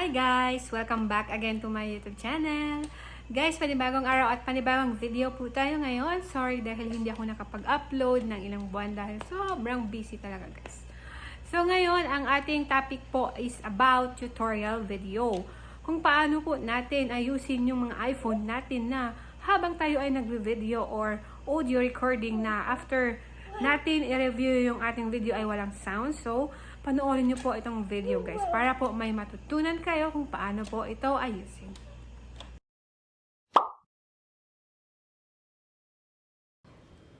Hi guys! Welcome back again to my YouTube channel. Guys, panibagong araw at panibagong video po tayo ngayon. Sorry dahil hindi ako nakapag-upload ng ilang buwan dahil sobrang busy talaga guys. So ngayon, ang ating topic po is about tutorial video. Kung paano po natin ayusin yung mga iPhone natin na habang tayo ay nagbe-video or audio recording na after natin i-review yung ating video ay walang sound. So, panoorin nyo po itong video guys para po may matutunan kayo kung paano po ito ayusin.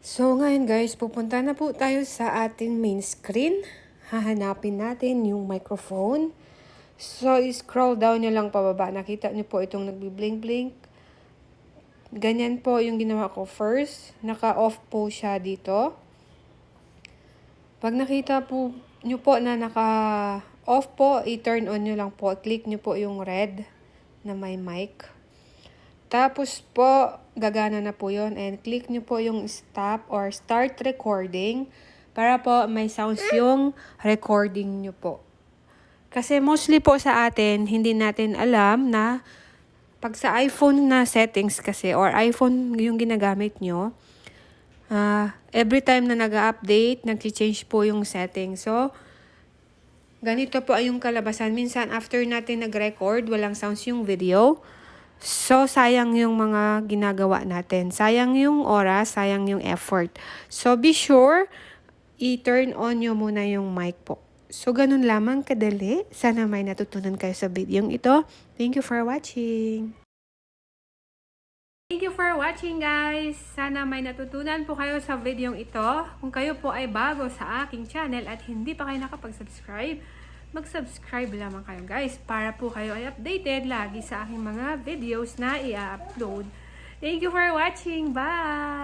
So ngayon guys, pupunta na po tayo sa ating main screen. Hahanapin natin yung microphone. So scroll down nyo lang pababa. Nakita nyo po itong nagbi-blink-blink. Ganyan po yung ginawa ko first. Naka-off po siya dito. Pag nakita po nyo po na naka-off po, i-turn on nyo lang po. Click nyo po yung red na may mic. Tapos po, gagana na po yun. And click nyo po yung stop or start recording para po may sounds yung recording nyo po. Kasi mostly po sa atin, hindi natin alam na pag sa iPhone na settings kasi or iPhone yung ginagamit nyo, every time na nag-update, nag-change po yung settings. So, ganito po ay yung kalabasan. Minsan, after natin nag-record, walang sounds yung video. So, sayang yung mga ginagawa natin. Sayang yung oras, sayang yung effort. So, be sure, i-turn on nyo muna yung mic po. So, ganun lamang kadali. Sana may natutunan kayo sa video ito. Thank you for watching. Thank you for watching guys! Sana may natutunan po kayo sa video ito. Kung kayo po ay bago sa aking channel at hindi pa kayo nakapag-subscribe, mag-subscribe lamang kayo guys para po kayo ay updated lagi sa aking mga videos na i-upload. Thank you for watching! Bye!